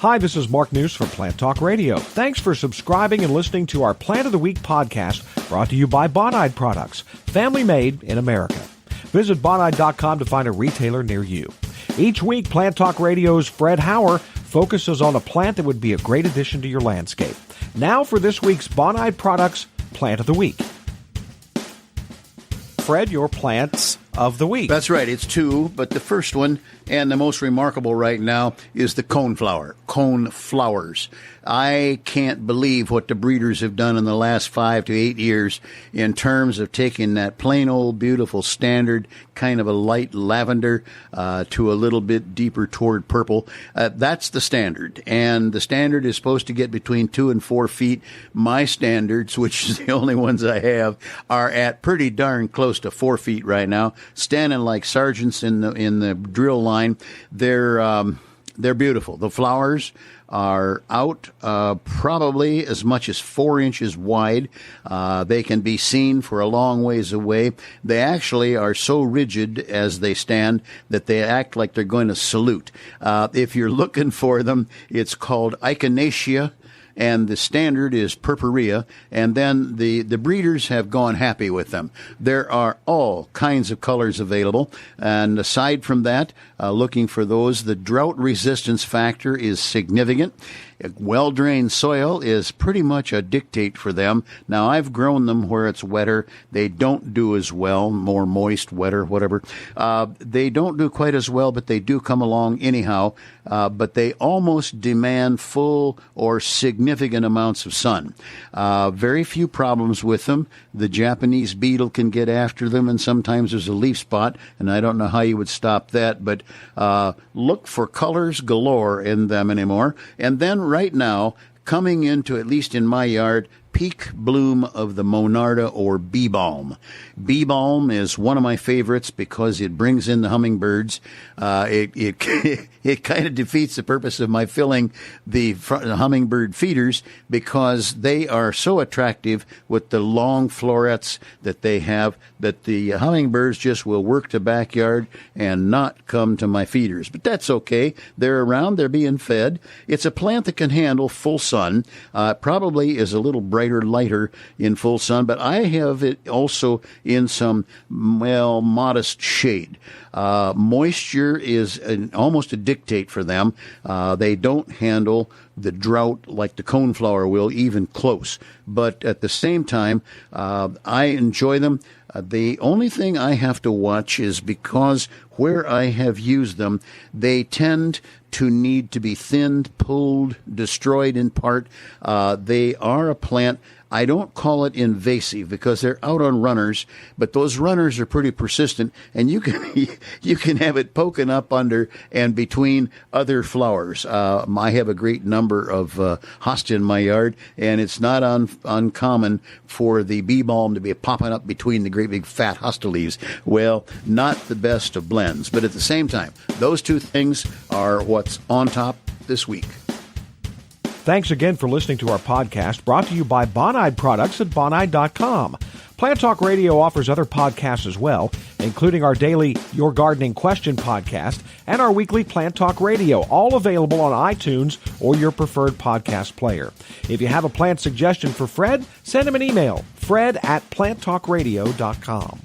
Hi, this is Mark News from Plant Talk Radio. Thanks for subscribing and listening to our Plant of the Week podcast, brought to you by Bonide Products, family made in America. Visit Bonide.com to find a retailer near you. Each week, Plant Talk Radio's Fred Hauer focuses on a plant that would be a great addition to your landscape. Now for this week's Bonide Products Plant of the Week. Fred, your plants of the week. That's right. It's two, but the first one and the most remarkable right now is the coneflowers. I can't believe what the breeders have done in the last 5 to 8 years in terms of taking that plain old beautiful standard kind of a light lavender to a little bit deeper toward purple. That's the standard, and the standard is supposed to get between 2 and 4 feet. My standards, which is the only ones I have, are at pretty darn close to 4 feet right now, standing like sergeants in the drill line. They're beautiful. The flowers are out probably as much as 4 inches wide. They can be seen for a long ways away. They actually are so rigid as they stand that they act like they're going to salute. If you're looking for them, it's called echinacea, and the standard is purpurea, and then the breeders have gone happy with them. There are all kinds of colors available, and aside from that, looking for those, the drought resistance factor is significant. Well-drained soil is pretty much a dictate for them. Now, I've grown them where it's wetter. They don't do as well, more moist, wetter, whatever. They don't do quite as well, but they do come along anyhow. But they almost demand full or significant amounts of sun. Very few problems with them. The Japanese beetle can get after them, and sometimes there's a leaf spot, and I don't know how you would stop that, but look for colors galore in them anymore. And then right now, coming into, at least in my yard, peak bloom of the Monarda or bee balm. Bee balm is one of my favorites because it brings in the hummingbirds. It kind of defeats the purpose of my filling the hummingbird feeders because they are so attractive with the long florets that they have that the hummingbirds just will work the backyard and not come to my feeders. But that's okay. They're around. They're being fed. It's a plant that can handle full sun. Probably is a little brighter, lighter in full sun, but I have it also in some, modest shade. Moisture is almost a dictate for them. They don't handle the drought like the coneflower will, even close. But at the same time, I enjoy them. The only thing I have to watch is because where I have used them, they tend to need to be thinned, pulled, destroyed in part. They are a plant. I don't call it invasive because they're out on runners, but those runners are pretty persistent, and you can have it poking up under and between other flowers. I have a great number of hosta in my yard, and it's not uncommon for the bee balm to be popping up between the great big fat hosta leaves. Well, not the best of blends, but at the same time, those two things are what's on top this week. Thanks again for listening to our podcast, brought to you by Bonide Products at Bonide.com. Plant Talk Radio offers other podcasts as well, including our daily Your Gardening Question podcast and our weekly Plant Talk Radio, all available on iTunes or your preferred podcast player. If you have a plant suggestion for Fred, send him an email, fred@planttalkradio.com.